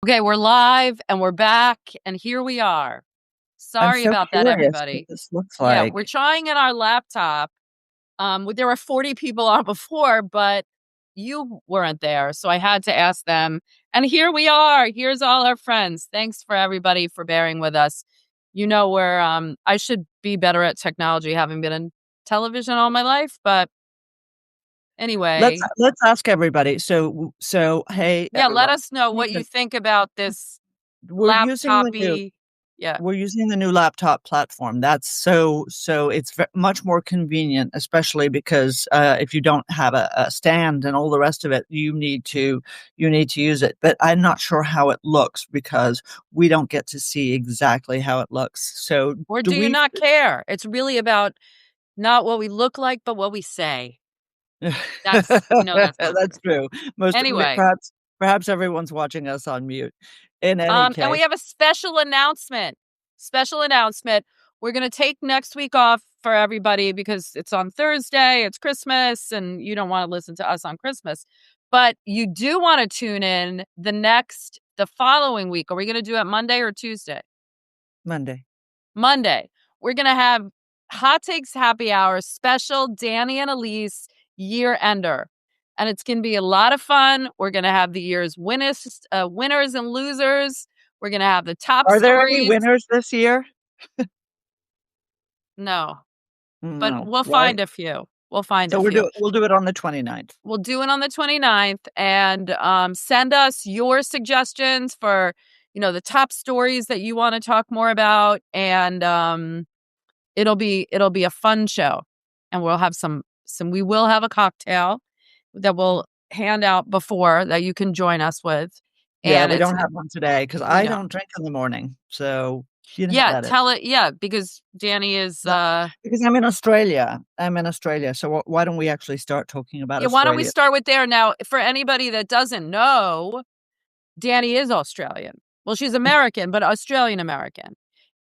Okay, we're live and we're back and here we are. I'm Sorry so about that, curious what everybody. this looks Yeah, we're like. trying in our laptop. There were 40 people on before, but you weren't there, so I had to ask them. And here we are. Here's all our friends. Thanks for everybody for bearing with us. You know, we're I should be better at technology, having been in television all my life, but Let's anyway, let's ask everybody. So hey yeah, let everyone. us know what you think about this We're using the new laptopy. Yeah. we're using the new laptop platform. That's so it's much more convenient, especially because if you don't have a stand and all the rest of it, you need to use it. But I'm not sure how it looks because we don't get to see exactly how it looks. So Or do do you we? not care? It's really about not what we look like, but what we say. That's not true. That's true. Anyway, Perhaps everyone's watching us on mute. In any and we case, have a special announcement. Special announcement. We're going to take next week off for everybody because it's on Thursday, it's Christmas, and you don't want to listen to us on Christmas. But you do want to tune in the following week. Are we going to do it Monday or Tuesday? Monday. Monday. We're going to have Hot Takes Happy Hour special Dany and Elise year ender. And it's going to be a lot of fun. We're going to have the year's winners and losers. We're going to have the top Are there any stories. winners this year? No, but No. we'll Why? find a few. We'll find a So few. we'll do it on the 29th. We'll do it on the 29th and send us your suggestions for, the top stories that you want to talk more about. And it'll be a fun show, and we'll have we will have a cocktail that we'll hand out before that you can join us with. Yeah, And we don't have one today because we I don't. don't drink in the morning. So you know how Yeah, that is. tell it. Yeah, because Dany is. No, because I'm in Australia. I'm in Australia. So why don't we actually start talking about Yeah, why don't we Australia? start with there now? For anybody that doesn't know, Dany is Australian. Well, she's American, but Australian American,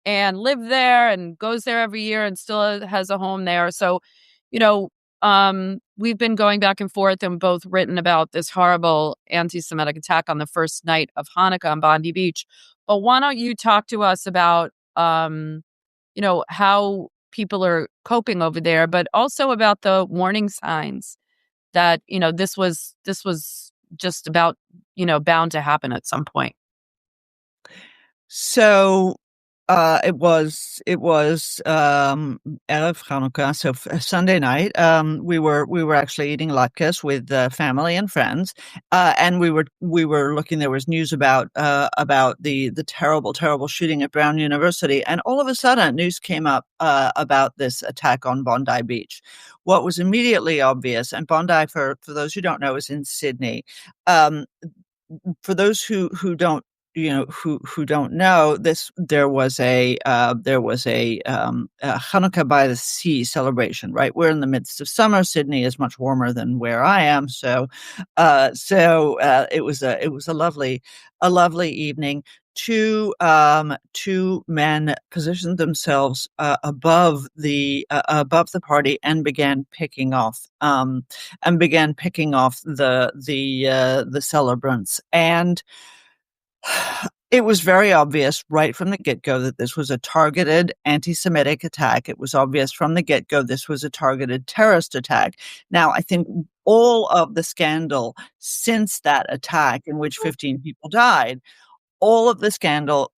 and lived there and goes there every year and still has a home there. So, you know, we've been going back and forth and both written about this horrible anti-Semitic attack on the first night of Hanukkah on Bondi Beach. But why don't you talk to us about, how people are coping over there, but also about the warning signs that, this was just about, bound to happen at some point. So it was Erev Hanukkah, so Sunday night. We were actually eating latkes with family and friends, and we were looking. There was news about the terrible shooting at Brown University, and all of a sudden, news came up about this attack on Bondi Beach. What was immediately obvious, and Bondi, for those who don't know, is in Sydney. Um, for those who don't who don't know this, there was a Hanukkah by the sea celebration. Right, we're in the midst of summer. Sydney is much warmer than where I am, so it was a lovely evening. Two men positioned themselves above the party and began picking off the celebrants. And it was very obvious right from the get-go that this was a targeted anti-Semitic attack. It was obvious from the get-go this was a targeted terrorist attack. Now, I think all of the scandal since that attack, in which 15 people died, all of the scandal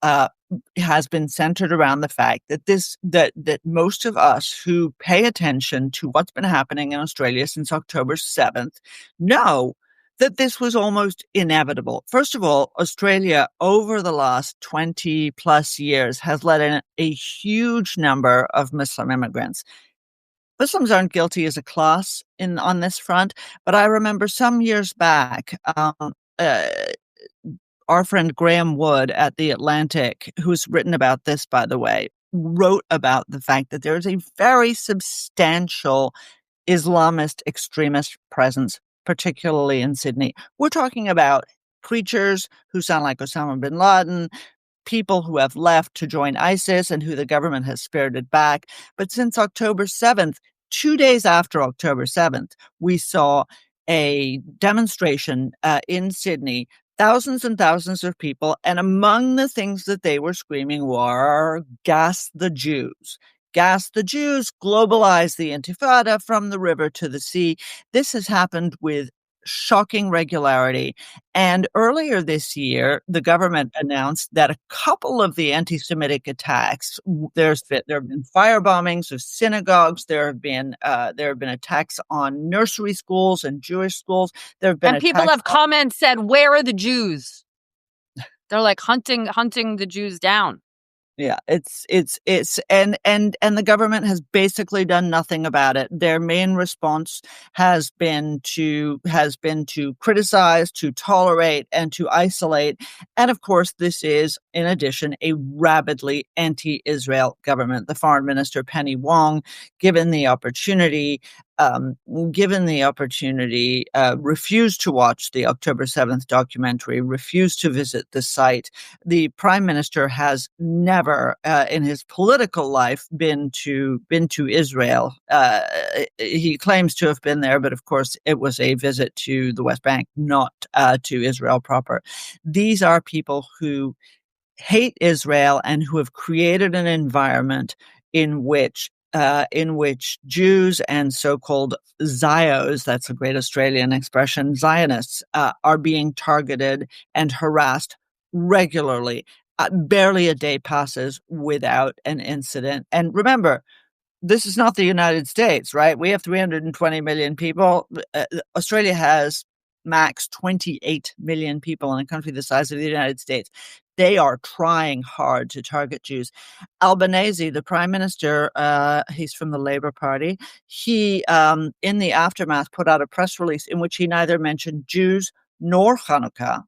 has been centered around the fact that most of us who pay attention to what's been happening in Australia since October 7th know that this was almost inevitable. First of all, Australia over the last 20 plus years has let in a huge number of Muslim immigrants. Muslims aren't guilty as a class on this front, but I remember some years back, uh, our friend Graham Wood at The Atlantic, who's written about this, by the way, wrote about the fact that there is a very substantial Islamist extremist presence, particularly in Sydney. We're talking about preachers who sound like Osama bin Laden, people who have left to join ISIS and who the government has spirited back. But since October 7th, 2 days after October 7th, we saw a demonstration in Sydney thousands and thousands of people. And among the things that they were screaming were gas the Jews. Gas the Jews, globalize the Intifada from the river to the sea. This has happened with shocking regularity. And earlier this year, the government announced that a couple of the anti-Semitic attacks, there have been fire bombings of synagogues, there have been attacks on nursery schools and Jewish schools. There have been And people attacks. have come and said, "Where are the Jews?" They're like hunting the Jews down. Yeah, and the government has basically done nothing about it. Their main response has been to criticize, to tolerate, and to isolate. And of course, this is, in addition, a rabidly anti-Israel government. The foreign minister Penny Wong, given the opportunity, um, refused to watch the October 7th documentary, refused to visit the site. The prime minister has never, in his political life, been to Israel. He claims to have been there, but of course, it was a visit to the West Bank, not to Israel proper. These are people who hate Israel and who have created an environment in which Jews and so-called Zios, that's a great Australian expression, Zionists, are being targeted and harassed regularly. Barely a day passes without an incident. And remember, this is not the United States, right? We have 320 million people. Australia has max 28 million people in a country the size of the United States. They are trying hard to target Jews. Albanese, the prime minister, he's from the Labour Party. He, in the aftermath, put out a press release in which he neither mentioned Jews nor Hanukkah.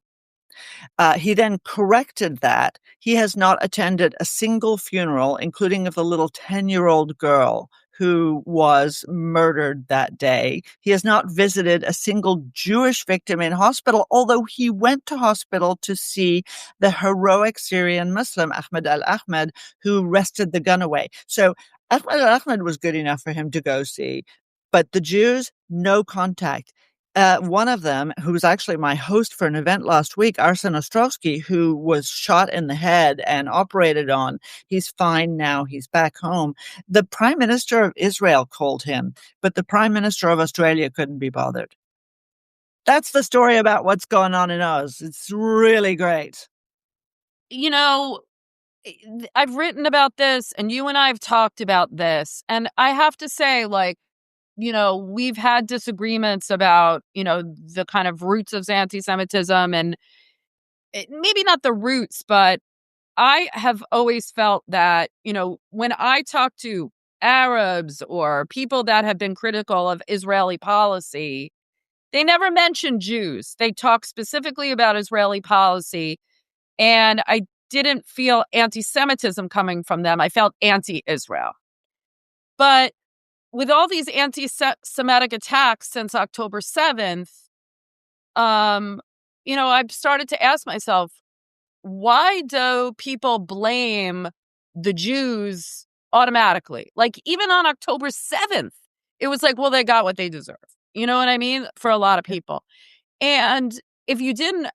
He then corrected that. He has not attended a single funeral, including of the little 10-year-old girl who was murdered that day. He has not visited a single Jewish victim in hospital, although he went to hospital to see the heroic Syrian Muslim, Ahmed al-Ahmed, who wrested the gun away. So Ahmed al-Ahmed was good enough for him to go see. But the Jews, no contact. One of them, who was actually my host for an event last week, Arsen Ostrowski, who was shot in the head and operated on, he's fine now. He's back home. The Prime Minister of Israel called him, but the Prime Minister of Australia couldn't be bothered. That's the story about what's going on in Oz. It's really great. You know, I've written about this, and you and I have talked about this, and I have to say, like, we've had disagreements about, the kind of roots of anti-Semitism and maybe not the roots, but I have always felt that, when I talk to Arabs or people that have been critical of Israeli policy, they never mention Jews. They talk specifically about Israeli policy. And I didn't feel anti-Semitism coming from them. I felt anti-Israel. But with all these anti-Semitic attacks since October 7th, I've started to ask myself, why do people blame the Jews automatically? Like, even on October 7th, it was like, well, they got what they deserve. You know what I mean? For a lot of people. And if you didn't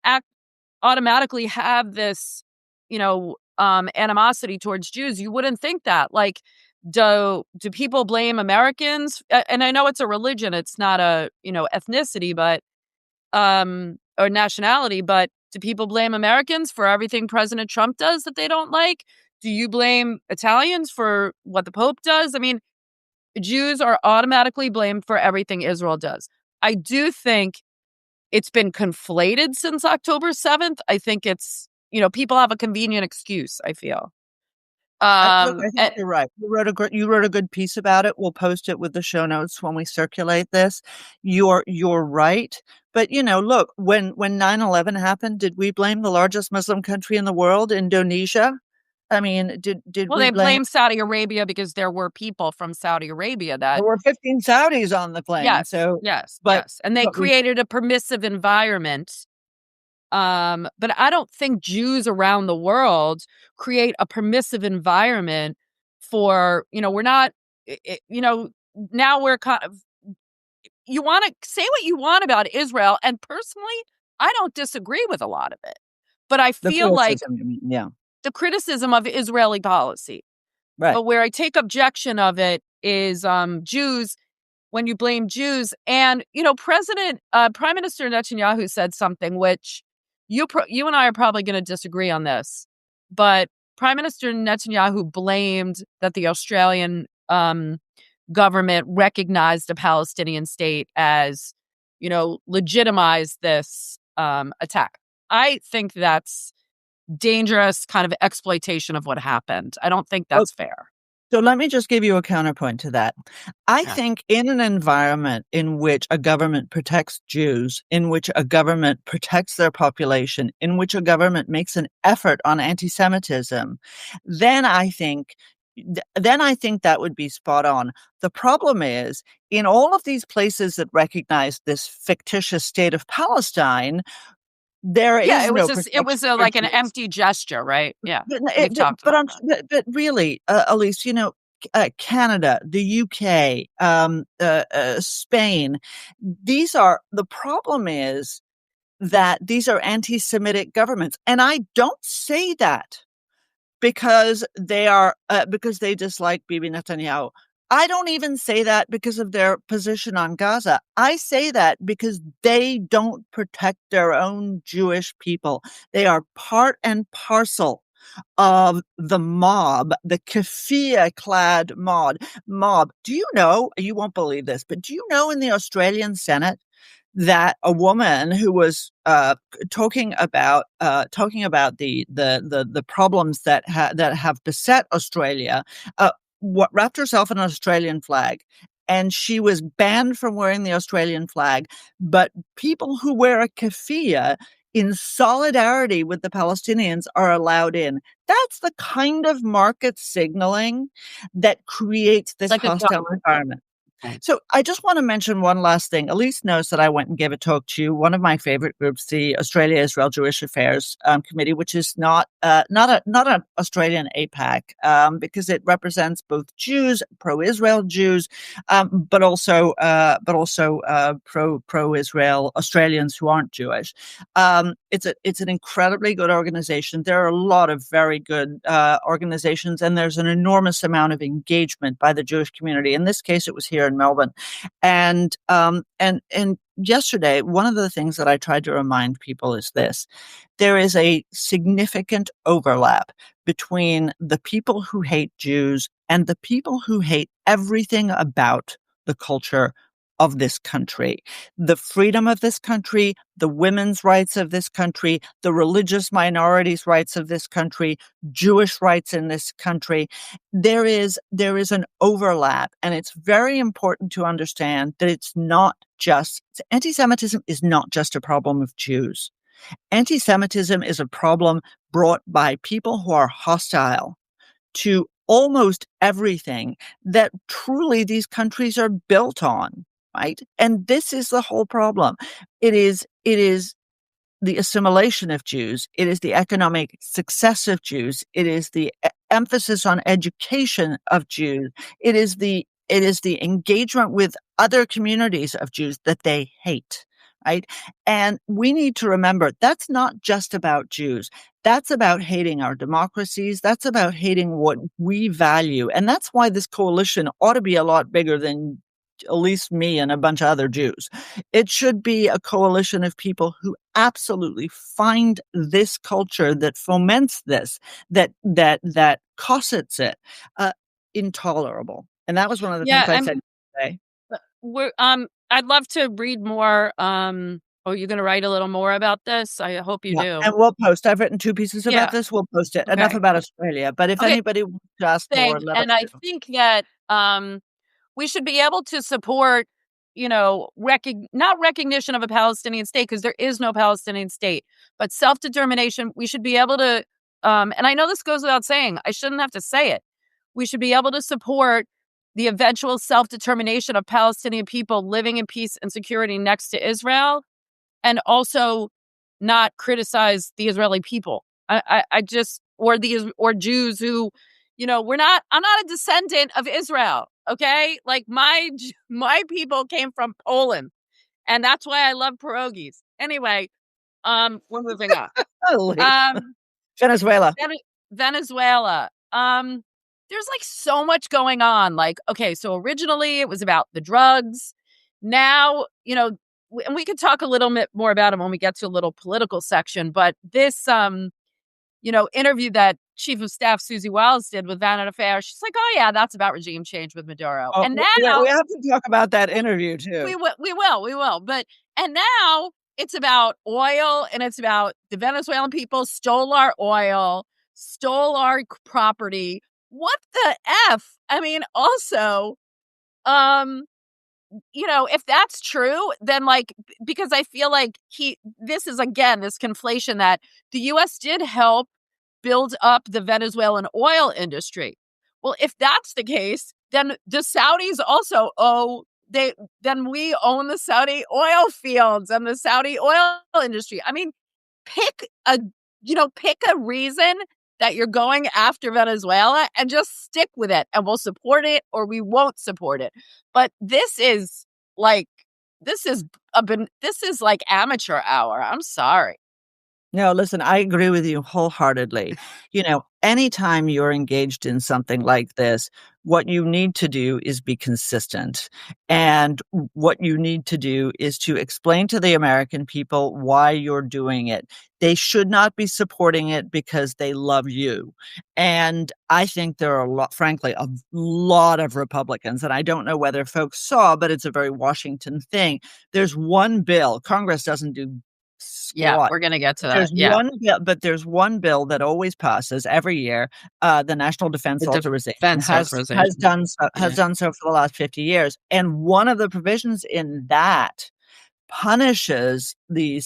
automatically have this, animosity towards Jews, you wouldn't think that. Like, do people blame Americans? And I know it's a religion, it's not a, ethnicity, but or nationality, but do people blame Americans for everything President Trump does that they don't like? Do you blame Italians for what the Pope does? I mean, Jews are automatically blamed for everything Israel does. I do think it's been conflated since October 7th. I think it's, people have a convenient excuse, I feel. Look, I think you're right. You wrote a good piece about it. We'll post it with the show notes when we circulate this. You're right. But look, when 9/11 happened, did we blame the largest Muslim country in the world, Indonesia? I mean, did well, we they blame? blame Saudi Arabia because there were people from Saudi Arabia that, There were 15 Saudis on the plane. yes, So, yes, but yes. And they but we created a permissive environment. But I don't think Jews around the world create a permissive environment for, we're not, now we're kind of, you want to say what you want about Israel. And personally, I don't disagree with a lot of it, but I The feel like criticism, you mean? Yeah. the criticism of Israeli policy. Right. But where I take objection of it is Jews, when you blame Jews. And, Prime Minister Netanyahu said something which you and I are probably going to disagree on this. But Prime Minister Netanyahu blamed that the Australian government recognized a Palestinian state as, legitimized this attack. I think that's dangerous kind of exploitation of what happened. I don't think Oh, that's fair. so let me just give you a counterpoint to that. I Yeah. think in an environment in which a government protects Jews, in which a government protects their population, in which a government makes an effort on anti-Semitism, then I think that would be spot on. The problem is, in all of these places that recognize this fictitious state of Palestine, there Yeah, is it was no just it protection was for like an Jews. empty gesture, right? Yeah. But We've talked about that. but really, Elise, Canada, the UK, Spain, the problem is that these are anti-Semitic governments. And I don't say that because they dislike Bibi Netanyahu. I don't even say that because of their position on Gaza. I say that because they don't protect their own Jewish people. They are part and parcel of the mob, the keffiyeh clad mob. Do you know, you won't believe this, but do you know in the Australian Senate that a woman who was talking about the problems that have beset Australia, wrapped herself in an Australian flag, and she was banned from wearing the Australian flag. But people who wear a keffiyeh in solidarity with the Palestinians are allowed in. That's the kind of market signaling that creates this Like a hostile environment. So I just want to mention one last thing. Elise knows that I went and gave a talk to one of my favorite groups, the Australia-Israel Jewish Affairs Committee, which is not an Australian APAC, because it represents both Jews, pro-Israel Jews, but also pro-Israel Australians who aren't Jewish. It's an incredibly good organization. There are a lot of very good organizations, and there's an enormous amount of engagement by the Jewish community. In this case, it was here in Melbourne, and yesterday, one of the things that I tried to remind people is this: there is a significant overlap between the people who hate Jews and the people who hate everything about the culture of this country, the freedom of this country, the women's rights of this country, the religious minorities' rights of this country, Jewish rights in this country. There is an overlap, and it's very important to understand that it's not just anti-Semitism is not just a problem of Jews. Anti-Semitism is a problem brought by people who are hostile to almost everything that truly these countries are built on, right? And this is the whole problem. It is the assimilation of Jews. It is the economic success of Jews. It is the emphasis on education of Jews. It is the engagement with other communities of Jews that they hate, right? And we need to remember that's not just about Jews. That's about hating our democracies. That's about hating what we value. And that's why this coalition ought to be a lot bigger than at least me and a bunch of other Jews. It should be a coalition of people who absolutely find this culture that foments this, that cossets it, intolerable. And that was one of the Yeah, things I said today. I'd love to read more. Oh, you're gonna write a little more about this? I hope you Yeah, do. and we'll post. I've written 2 pieces about Yeah. this. We'll post it. Enough Okay. about Australia, but if Okay. anybody wants to ask more, Thanks. let us And I know. think that we should be able to support, not recognition of a Palestinian state, because there is no Palestinian state, but self-determination. We should be able to, and I know this goes without saying, I shouldn't have to say it. We should be able to support the eventual self-determination of Palestinian people living in peace and security next to Israel, and also not criticize the Israeli people. I just, or Jews who, I'm not a descendant of Israel. Okay. Like my people came from Poland, and that's why I love pierogies. Anyway, We're moving on. Holy Um, Venezuela. Venezuela. There's like so much going on. Like, okay, so originally it was about the drugs. Now, and we could talk a little bit more about it when we get to a little political section. But this, interview that Chief of Staff Suzie Wiles did with Vanity Fair, she's like, "Oh yeah, that's about regime change with Maduro." Oh, And we now have to talk about that interview too. we will. But and now it's about oil, and it's about the Venezuelan people stole our oil, stole our property. What the F? I mean, also, um, if that's true, then because I feel like this is again this conflation that the US did help build up the Venezuelan oil industry. Well, if that's the case, then the Saudis also then we own the Saudi oil fields and the Saudi oil industry. I mean, pick a pick a reason that you're going after Venezuela and just stick with it, and we'll support it or we won't support it. But like this is this is like amateur hour. I'm sorry. No, listen, I agree with you wholeheartedly. Anytime you're engaged in something like this, what you need to do is be consistent. And what you need to do is to explain to the American people why you're doing it. They should not be supporting it because they love you. And I think there are frankly, a lot of Republicans, and I don't know whether folks saw, but it's a very Washington thing. There's one bill, Congress doesn't do Yeah, squat. we're gonna get to that. Yeah. There's one bill that always passes every year. The National Defense The Authorization defense has authorization. done so for the last 50 years. And one of the provisions in that punishes the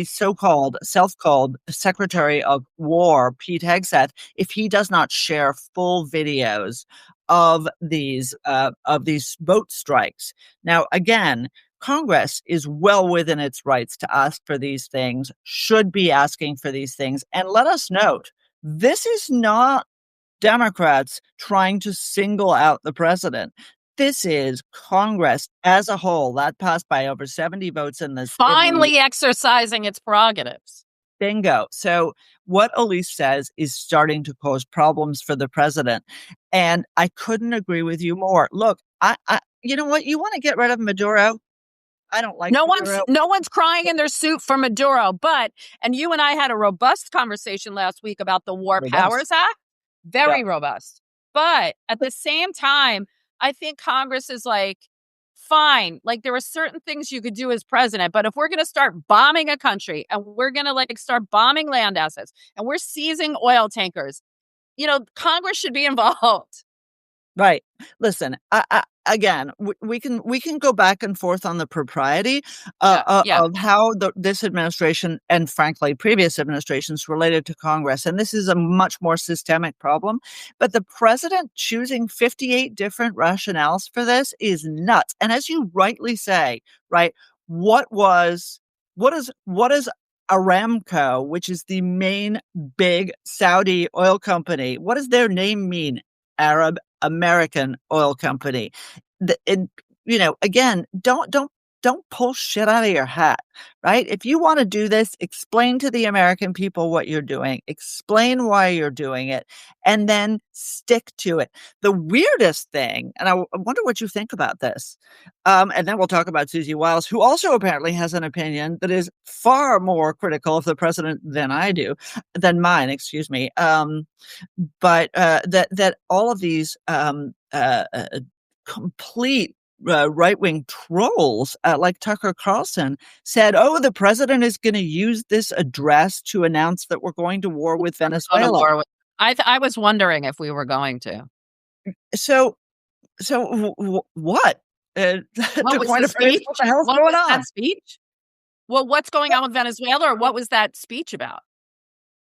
so-called self-called Secretary of War, Pete Hegseth, if he does not share full videos of these boat strikes. Now, again, Congress is well within its rights to ask for these things, should be asking for these things. And let us note, this is not Democrats trying to single out the president. This is Congress as a whole. That passed by over 70 votes in this. Finally exercising its prerogatives. Bingo. So what Elise says is starting to cause problems for the president. And I couldn't agree with you more. Look, you know what? You want to get rid of Maduro? I don't like Maduro. No one's crying in their suit for Maduro, and you and I had a robust conversation last week about the War Powers Act. Very robust. But at the same time, I think Congress is like, fine, like there are certain things you could do as president, but if we're going to start bombing a country and we're going to start bombing land assets and we're seizing oil tankers, Congress should be involved. Right. Listen, again, we can go back and forth on the propriety of how this administration and frankly previous administrations related to Congress, and this is a much more systemic problem. But the president choosing 58 different rationales for this is nuts. And as you rightly say, right, what is Aramco, which is the main big Saudi oil company? What does their name mean? Arab American Oil Company. Again, don't pull shit out of your hat, right? If you want to do this, explain to the American people what you're doing, explain why you're doing it, and then stick to it. The weirdest thing, and I wonder what you think about this, and then we'll talk about Suzie Wiles, who also apparently has an opinion that is far more critical of the president than mine, excuse me. But that all of these complete right-wing trolls like Tucker Carlson said, "Oh, the president is going to use this address to announce that we're going to war with Venezuela." I was wondering if we were going to. So what? What was the speech? What the hell's going on? That speech? Well, what's going on with Venezuela, or what was that speech about?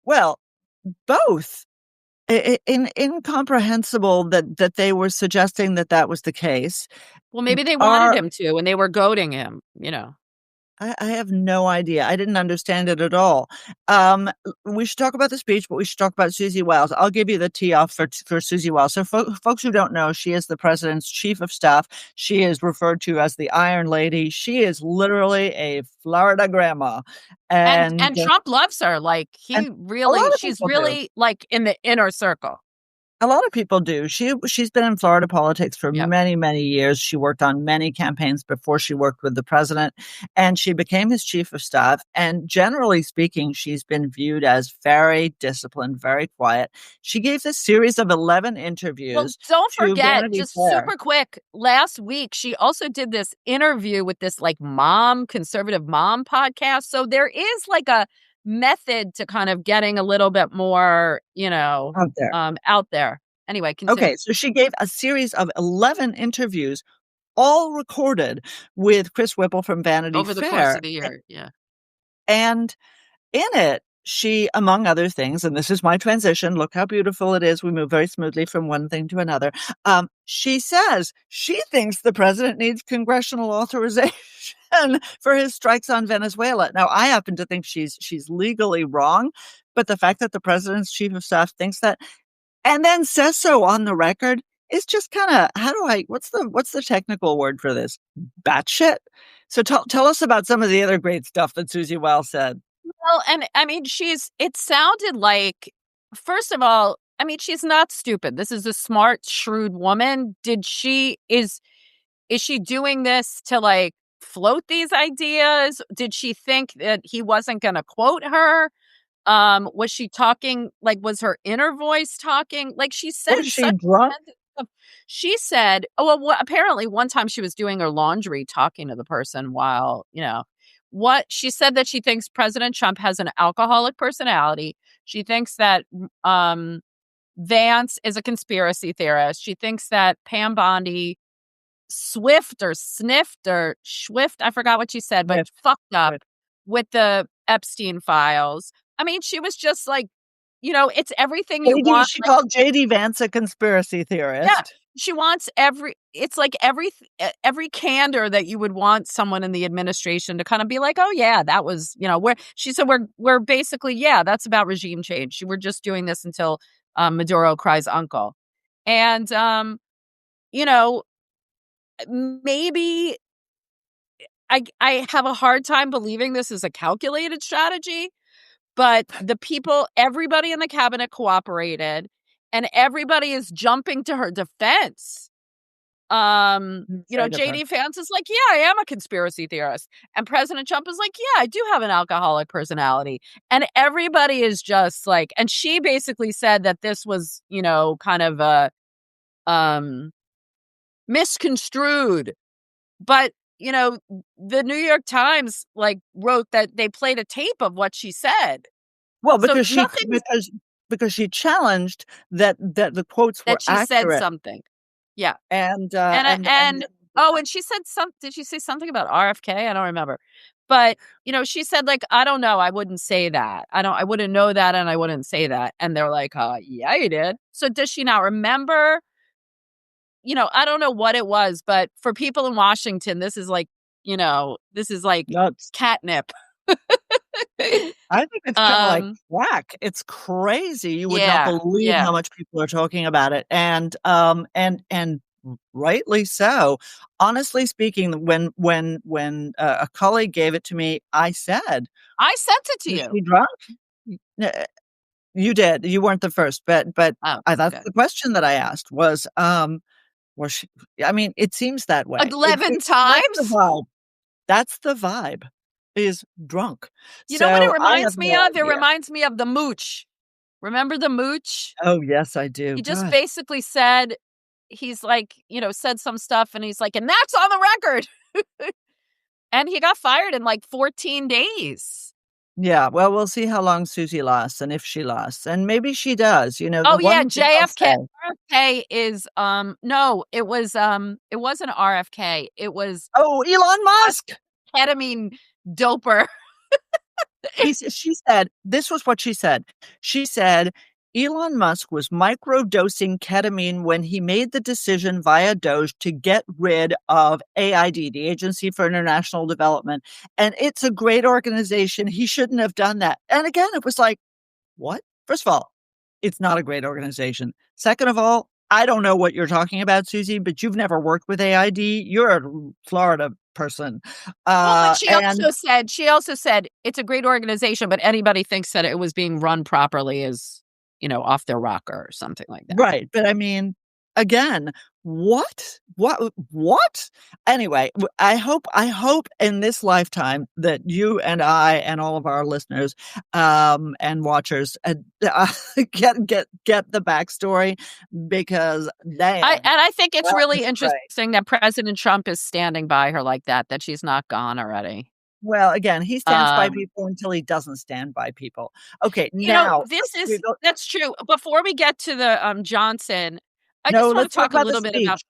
Well, both. Incomprehensible that they were suggesting that was the case. Well, maybe they wanted him to, and they were goading him, I have no idea. I didn't understand it at all. We should talk about the speech, but we should talk about Suzie Wiles. I'll give you the tee off for Suzie Wiles. So, folks who don't know, she is the president's chief of staff. She is referred to as the Iron Lady. She is literally a Florida grandma, And Trump loves her. Like and a lot of she's people do. really like in the inner circle. A lot of people do. She's been in Florida politics for Yep. many, many years. She worked on many campaigns before she worked with the president, and she became his chief of staff. And generally speaking, she's been viewed as very disciplined, very quiet. She gave this series of 11 Well, interviews don't to forget, Vanity just Fair. super quick, last week she also did this interview with this like conservative mom podcast. So there is like a method to kind of getting a little bit more, Out there. out there. Anyway, Okay, continue. so she gave a series of 11 interviews, all recorded with Chris Whipple from Vanity Over the course Fair. of the year. Yeah. And in it, she, among other things, and this is my transition, look how beautiful it is. We move very smoothly from one thing to another. She says she thinks the president needs congressional authorization for his strikes on Venezuela. Now, I happen to think she's legally wrong, but the fact that the president's chief of staff thinks that and then says so on the record is just kind of what's the technical word for this? Batshit. So tell us about some of the other great stuff that Suzie Wiles said. Well, and I mean, it sounded like, first of all, I mean, she's not stupid. This is a smart, shrewd woman. Is she doing this to like float these ideas? Did she think that he wasn't going to quote her? Was she talking, like, was her inner voice talking? Like, she said Was she such drunk? offensive stuff. She said, oh, well, apparently one time she was doing her laundry, talking to the person while, what she said that she thinks President Trump has an alcoholic personality. She thinks that Vance is a conspiracy theorist. She thinks that Pam Bondi swift or sniffed or swift, I forgot what she said, but Swift. fucked up Swift. with the Epstein files. I mean, she was just like, it's everything you want. She called JD Vance a conspiracy theorist. Yeah, she wants it's like every candor that you would want someone in the administration to kind of be like, oh yeah, that was, she said, we're basically, yeah, that's about regime change. We're just doing this until Maduro cries uncle. And, maybe I have a hard time believing this is a calculated strategy, but everybody in the cabinet cooperated and everybody is jumping to her defense. JD Vance is like, yeah, I am a conspiracy theorist. And President Trump is like, yeah, I do have an alcoholic personality. And everybody is just like, and she basically said that this was, kind of a misconstrued. But, the New York Times wrote that they played a tape of what she said. Well, So because she challenged that the quotes were that she accurate. said something. Yeah. And she said did she say something about RFK? I don't remember. But, she said, like, I don't know, I wouldn't say that. I wouldn't know that and I wouldn't say that. And they're like, yeah, you did. So does she not remember? I don't know what it was, but for people in Washington, this is like, catnip. I think it's kind of like whack. It's crazy. You would not believe how much people are talking about it. And rightly so. Honestly speaking, when a colleague gave it to me, I sent it to you. Is she drunk? You did. You weren't the first, but that's the question that I asked was she, I mean, it seems that way. 11 times? That's the vibe. Is drunk. You know what it reminds me of? It reminds me of the mooch. Remember the mooch? Oh, yes, I do. He just basically said, he's like, said some stuff and he's like, and that's on the record. And he got fired in like 14 days. Yeah, well, we'll see how long Suzie lasts and if she lasts. And maybe she does, Oh, yeah, JFK. RFK is, no, it wasn't RFK. It was. Oh, Elon Musk. Ketamine doper. She said, this was what she said. She said, Elon Musk was microdosing ketamine when he made the decision via Doge to get rid of AID, the Agency for International Development. And it's a great organization. He shouldn't have done that. And again, it was like, what? First of all, it's not a great organization. Second of all, I don't know what you're talking about, Suzie, but you've never worked with AID. You're a Florida person. Well, but And she also said it's a great organization, but anybody thinks that it was being run properly is, off their rocker or something like that. right. But I mean, again, what? What? Anyway, I hope in this lifetime that you and I and all of our listeners and watchers get the backstory, because I think it's that really was great. interesting that President Trump is standing by her like that she's not gone already. Well, again, he stands by Um, people until he doesn't stand by people. Okay, now that's true. Before we get to the Johnson, I no, just want let's to talk talk a about the little bit about. speech.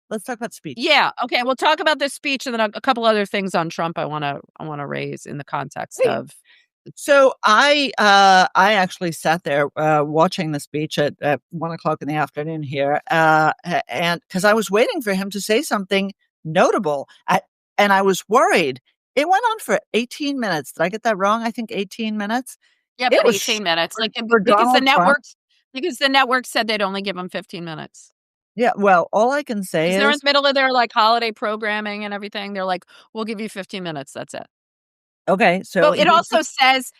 Let's talk about speech. Yeah, okay, we'll talk about this speech and then a couple other things on Trump I want to raise in the context Great. of. So I actually sat there watching the speech at 1 o'clock in the afternoon here, and because I was waiting for him to say something notable, and I was worried. It went on for 18 minutes. Did I get that wrong? I think 18 minutes. Yeah, It but was 18 minutes, like, for because the Donald Trump. network said they'd only give him 15 minutes. Yeah, well, all I can say Because they're in is the middle of their, like, holiday programming and everything, they're like, "We'll give you 15 minutes, that's it." okay. So Well, he it also says,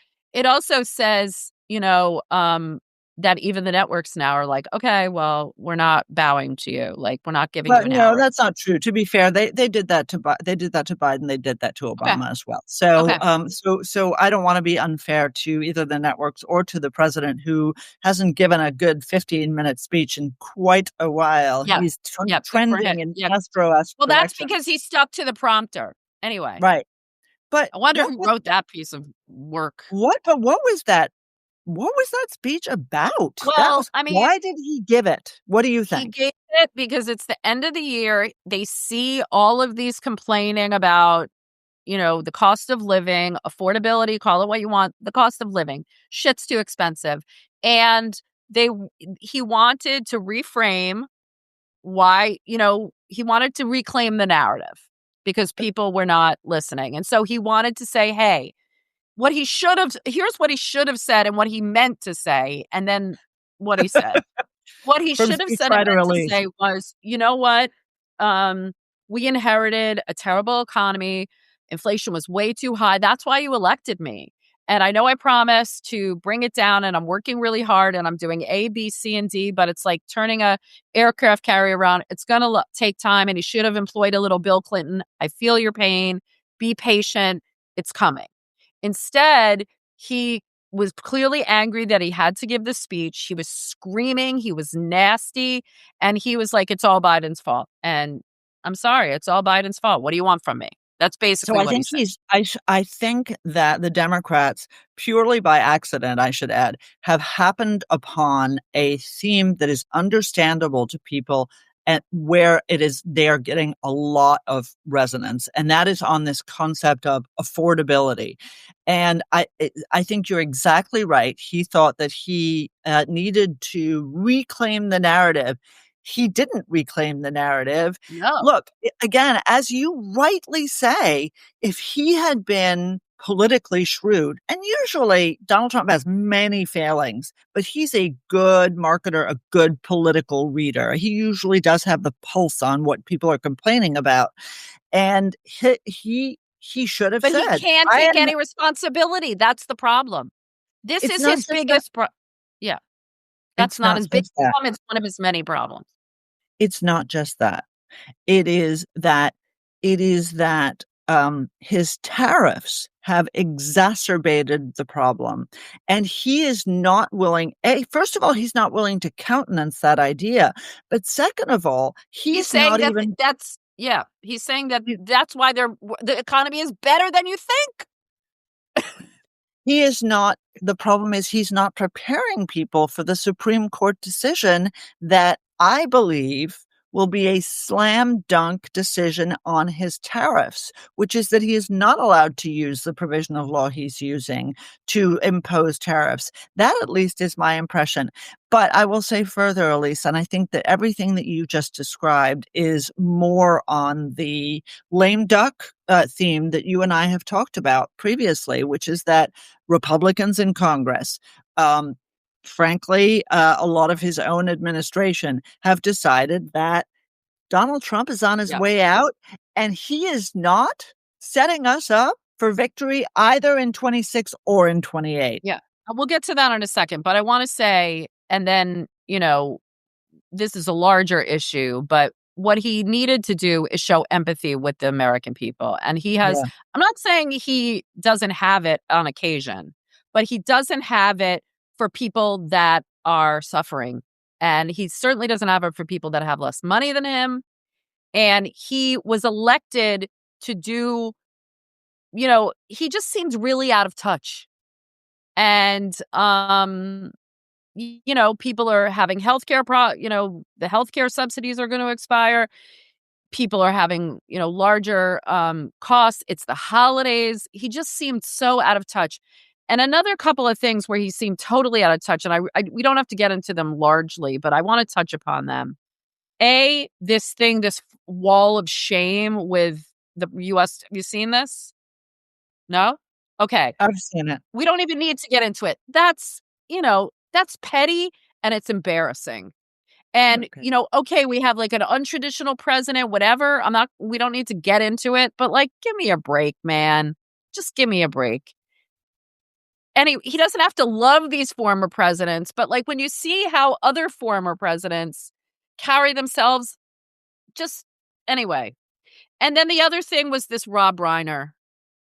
that even the networks now are like, "Okay, well, we're not bowing to you, like, we're not giving you But an no, hour." that's not true. To be fair, they did that to they did that to Biden. They did that to Okay, Obama as well. So, okay. so I don't want to be unfair to either the networks or to the president, who hasn't given a good 15-minute speech in quite a while. Yeah. He's Yeah, good for him. trending in Yeah. Castro-esque Well, that's direction, because he stuck to the prompter. Anyway, right? But I wonder who wrote that piece of work. what was that? What was that speech about? That Well, was I mean, Why did he give it? What do you he think? gave it because it's the end of the year. They see all of these complaining about, the cost of living, affordability, call it what you want, the cost of living. Shit's too expensive. And he wanted to reframe why, he wanted to reclaim the narrative because people were not listening. And so he wanted to say, hey, here's what he should have said and what he meant to say, and then what he said. What he From should have said and speechwriter meant to Elise. say was, "You know what? We inherited a terrible economy. Inflation was way too high. That's why you elected me. And I know I promised to bring it down, and I'm working really hard, and I'm doing A, B, C, and D, but it's like turning a aircraft carrier around. It's going to take time, and he should have employed a little Bill Clinton. I feel your pain. Be patient. It's coming." Instead, he was clearly angry that he had to give the speech. He was screaming, he was nasty, and he was like, "It's all Biden's fault." And I'm sorry, it's all Biden's fault. What do you want from me? That's So basically I what he think said. I think that the Democrats, purely by accident, I should add, have happened upon a theme that is understandable to people, and where they are getting a lot of resonance, and that is on this concept of affordability. And I think you're exactly right. He thought that he needed to reclaim the narrative. He didn't reclaim the narrative. No. Look, again, as you rightly say, if he had been politically shrewd, and usually Donald Trump has many failings, but he's a good marketer, a good political reader. He usually does have the pulse on what people are complaining about. And he should have But he said, can't I take am, any responsibility. That's the problem. This it's is not his just that. biggest yeah, that's It's not not his big just that. problem, it's one of his many problems. It's not just that. It is that his tariffs have exacerbated the problem, and he is not willing. First of all, he's not willing to countenance that idea, but second of all, He's he's saying not that even. he's saying that that's why the economy is better than you think. He is not. The problem is he's not preparing people for the Supreme Court decision that I believe will be a slam dunk decision on his tariffs, which is that he is not allowed to use the provision of law he's using to impose tariffs. That at least is my impression. But I will say further, Elise, and I think that everything that you just described is more on the lame duck theme that you and I have talked about previously, which is that Republicans in Congress, frankly, a lot of his own administration have decided that Donald Trump is on his Yeah. way out, and he is not setting us up for victory either in 26 or in 28. Yeah. We'll get to that in a second, but I want to say, and then, this is a larger issue, but what he needed to do is show empathy with the American people. And he has, Yeah. I'm not saying he doesn't have it on occasion, but he doesn't have it for people that are suffering. And he certainly doesn't have it for people that have less money than him. And he was elected to do, he just seems really out of touch. And, people are having healthcare the healthcare subsidies are going to expire. People are having, larger costs. It's the holidays. He just seemed so out of touch. And another couple of things where he seemed totally out of touch, and we don't have to get into them largely, but I want to touch upon them. This wall of shame with the U.S. Have you seen this? No? Okay. I've seen it. We don't even need to get into it. That's petty and it's embarrassing. And, Okay. okay, we have like an untraditional president, whatever. We don't need to get into it, but like, give me a break, man. Just give me a break. And he doesn't have to love these former presidents, but like when you see how other former presidents carry themselves, just anyway. And then the other thing was this Rob Reiner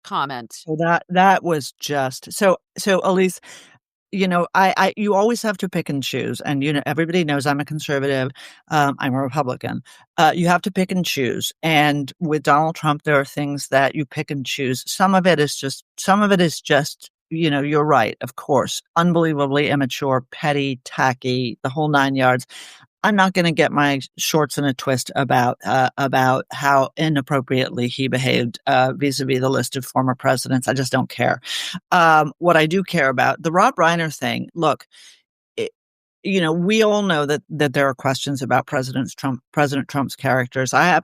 comment. So that was just so Elise, you always have to pick and choose, and everybody knows I'm a conservative. I'm a Republican. You have to pick and choose, and with Donald Trump, there are things that you pick and choose. Some of it is just. You're right, of course, unbelievably immature, petty, tacky, the whole nine yards. I'm not going to get my shorts in a twist about how inappropriately he behaved vis-a-vis the list of former presidents. I just don't care. What I do care about the Rob Reiner thing. Look, we all know that there are questions about President Trump's characters. Let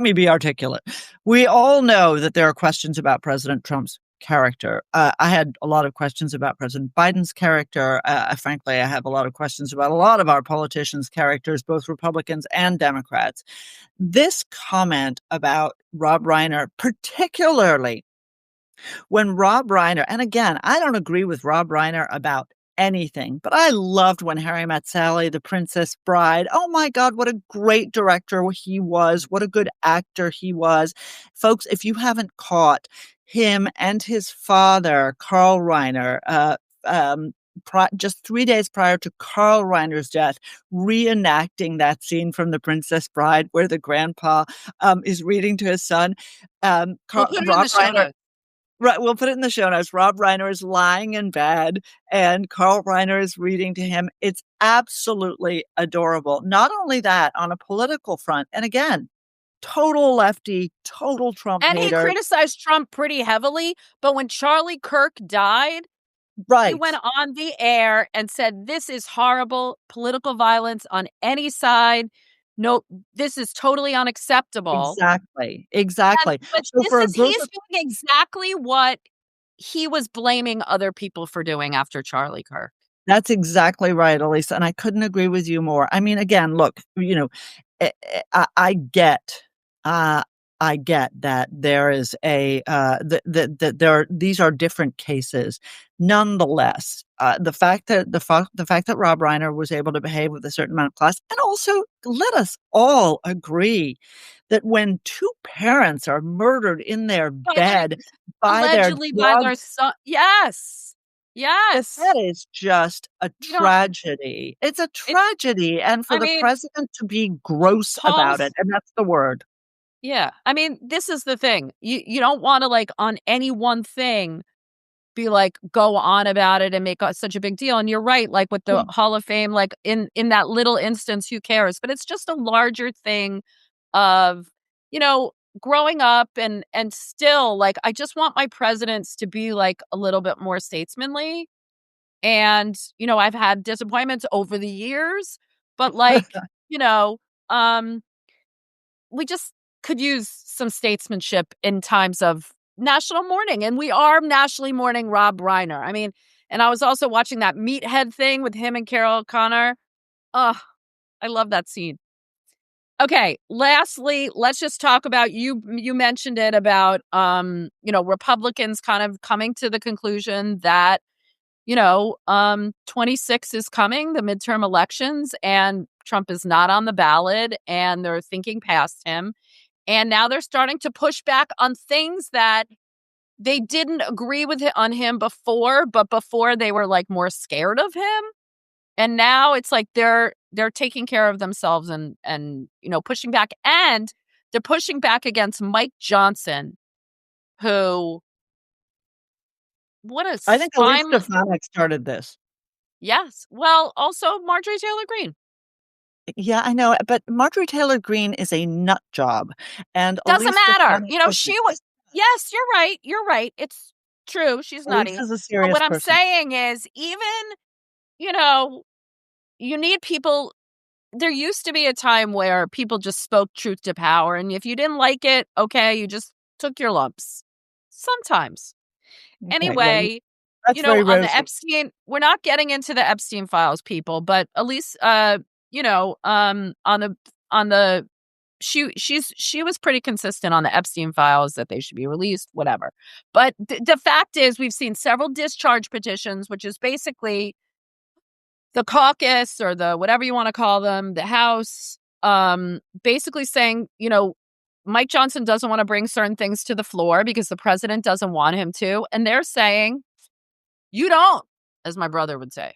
me be articulate. We all know that there are questions about President Trump's character. I had a lot of questions about President Biden's character. Frankly, I have a lot of questions about a lot of our politicians' characters, both Republicans and Democrats. This comment about Rob Reiner, particularly when Rob Reiner, and again, I don't agree with Rob Reiner about anything, but I loved When Harry Met Sally, The Princess Bride. Oh my God, what a great director he was. What a good actor he was. Folks, if you haven't caught him and his father, Carl Reiner, just 3 days prior to Carl Reiner's death, reenacting that scene from The Princess Bride where the grandpa is reading to his son. We'll put it in Rob the show Reiner, notes. right, we'll put it in the show notes. Rob Reiner is lying in bed and Carl Reiner is reading to him. It's absolutely adorable. Not only that, on a political front, and again, total lefty, total Trump And he hater. criticized Trump pretty heavily, but when Charlie Kirk died, he Right. went on the air and said, this is horrible political violence on any side. No, this is totally unacceptable. Exactly. But So for a group he's of doing exactly what he was blaming other people for doing after Charlie Kirk. That's exactly right, Elise, and I couldn't agree with you more. I mean, again, look, eh, I get, I get that there is that there are these are different cases. Nonetheless, the fact that Rob Reiner was able to behave with a certain amount of class, and also let us all agree that when two parents are murdered in their bed by their Allegedly by drug, their son. Yes. Yes. that is just a You know, tragedy. It's a tragedy, and for I the mean, president to be gross about Paul's it, and that's the word. yeah. I mean, this is the thing. You don't want to like on any one thing be like, go on about it and make such a big deal. And you're right, like with the Hall of Fame, like in that little instance, who cares? But it's just a larger thing of, you know, growing up and still like, I just want my presidents to be like a little bit more statesmanly. And, you know, I've had disappointments over the years, but like, you know, um, we just could use some statesmanship in times of national mourning. And we are nationally mourning Rob Reiner. I mean, and I was also watching that meathead thing with him and Carol Connor. Oh, I love that scene. Okay, lastly, let's just talk about you mentioned it about you know, Republicans kind of coming to the conclusion that, you know, 26 is coming, the midterm elections, and Trump is not on the ballot, and they're thinking past him. And now they're starting to push back on things that they didn't agree with on him before, but before they were like more scared of him. And now it's like they're taking care of themselves and you know, pushing back. And they're pushing back against Mike Johnson, who what a I think Elise spineless. started this. Yes. Well, also Marjorie Taylor Greene. Yeah, I know, but Marjorie Taylor Greene is a nut job, and Doesn't Elise matter. Stefanik You know, she wasn't. was. Yes, you're right. You're right. It's true. She's Elise nutty. is a But serious what I'm person. saying is, even, you know, you need people. There used to be a time where people just spoke truth to power. And if you didn't like it, okay, you just took your lumps. Sometimes. Okay, well, Anyway, that's you know, very on the rosy. Epstein, we're not getting into the Epstein files, people, but at least, you know, on the, she was pretty consistent on the Epstein files that they should be released, whatever. But the fact is, we've seen several discharge petitions, which is basically the caucus or the whatever you want to call them, the House, basically saying, you know, Mike Johnson doesn't want to bring certain things to the floor because the president doesn't want him to. And they're saying, you don't, as my brother would say.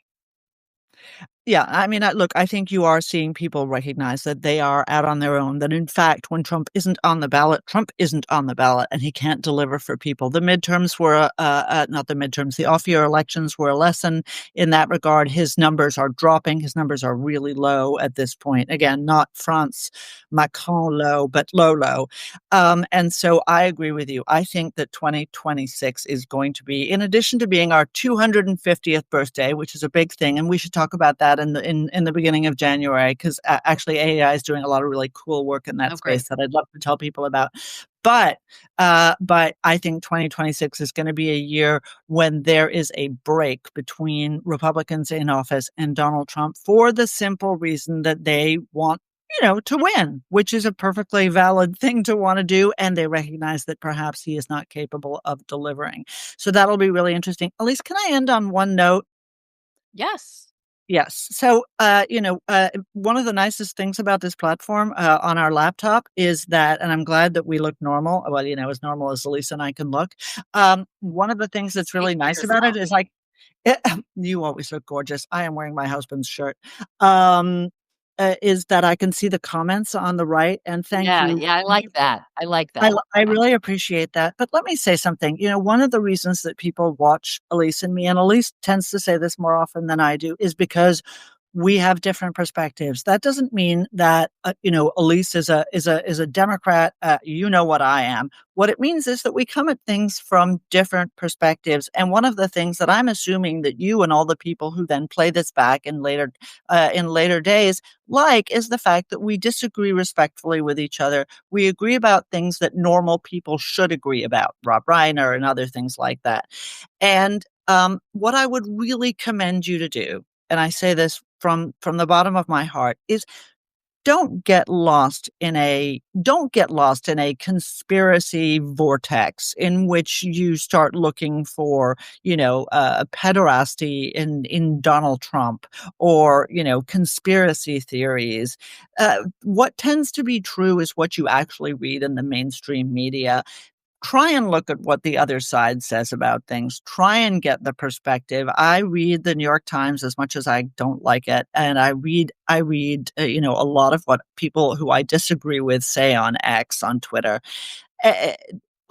Yeah, I mean, look, I think you are seeing people recognize that they are out on their own, that in fact, when Trump isn't on the ballot, Trump isn't on the ballot, and he can't deliver for people. The midterms were, not the midterms, the off-year elections were a lesson in that regard. His numbers are dropping. His numbers are really low at this point. Again, not France Macron low, but low, low. And so I agree with you. I think that 2026 is going to be, in addition to being our 250th birthday, which is a big thing, and we should talk about that in the beginning of January, because actually AAI is doing a lot of really cool work in that Oh, great. space that I'd love to tell people about. But I think 2026 is going to be a year when there is a break between Republicans in office and Donald Trump, for the simple reason that they want, you know, to win, which is a perfectly valid thing to want to do. And they recognize that perhaps he is not capable of delivering. So that'll be really interesting. Elise, can I end on one note? Yes. Yes. So, one of the nicest things about this platform on our laptop is that, and I'm glad that we look normal. Well, you know, as normal as Elise and I can look. One of the things that's Speak really for nice about it yourself. is like, you always look gorgeous. I am wearing my husband's shirt. Um, is that I can see the comments on the right, and thank Yeah, you. yeah, I like that. I like that. I really appreciate that. But let me say something. You know, one of the reasons that people watch Elise and me, and Elise tends to say this more often than I do, is because we have different perspectives. That doesn't mean that Elise is a Democrat. You know what I am. What it means is that we come at things from different perspectives. And one of the things that I'm assuming that you and all the people who then play this back in later days like is the fact that we disagree respectfully with each other. We agree about things that normal people should agree about, Rob Reiner and other things like that. And what I would really commend you to do, and I say this from the bottom of my heart, is don't get lost in a conspiracy vortex in which you start looking for, pederasty in Donald Trump, or, conspiracy theories. What tends to be true is what you actually read in the mainstream media. Try and look at what the other side says about things. Try and get the perspective. I read the New York Times as much as I don't like it, and I read a lot of what people who I disagree with say on X, on Twitter. Uh,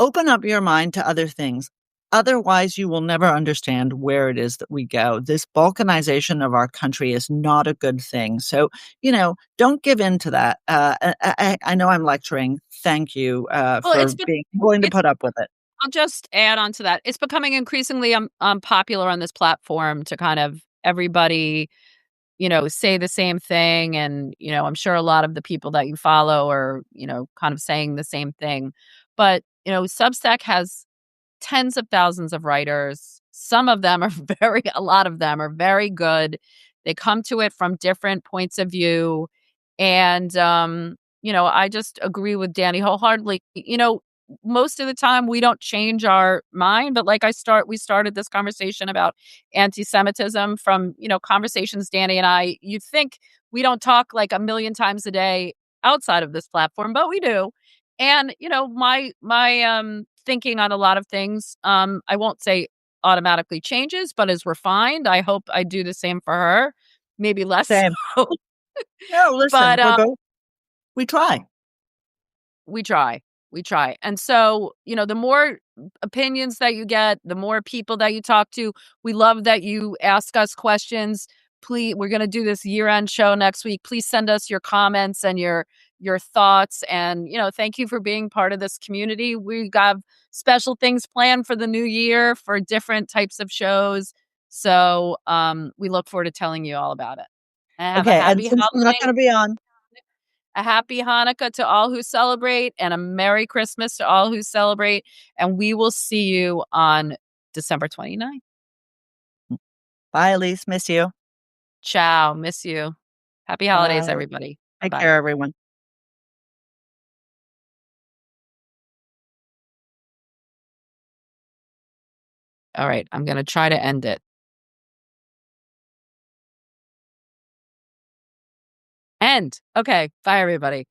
Open up your mind to other things. Otherwise, you will never understand where it is that we go. This balkanization of our country is not a good thing. So, don't give in to that. I know I'm lecturing. Thank you Well, for being willing to it's put up with it. I'll just add on to that. It's becoming increasingly popular on this platform to kind of everybody, say the same thing. And, I'm sure a lot of the people that you follow are, kind of saying the same thing. But, Substack has tens of thousands of writers. Some of them are a lot of them are very good. They come to it from different points of view. And, I just agree with Dany wholeheartedly. Most of the time we don't change our mind, but like we started this conversation about anti-Semitism from, conversations Dany and I, you'd think we don't talk like a million times a day outside of this platform, but we do. And, my thinking on a lot of things, I won't say automatically changes, but is refined. I hope I do the same for her. Maybe less Same. so. No, listen, But, we try. we try. We try. And so, the more opinions that you get, the more people that you talk to, we love that you ask us questions. Please, we're going to do this year-end show next week. Please send us your comments and your thoughts. And, thank you for being part of this community. We got special things planned for the new year for different types of shows. So, we look forward to telling you all about it. And have a Okay, and happy since I'm not holiday. going to be on, A happy Hanukkah to all who celebrate, and a Merry Christmas to all who celebrate. And we will see you on December 29th. bye, Elise. Miss you. Ciao. Miss you. Happy holidays, Bye. everybody. Bye Take bye. care, everyone. All right. I'm going to try to end it. End. Okay. Bye, everybody.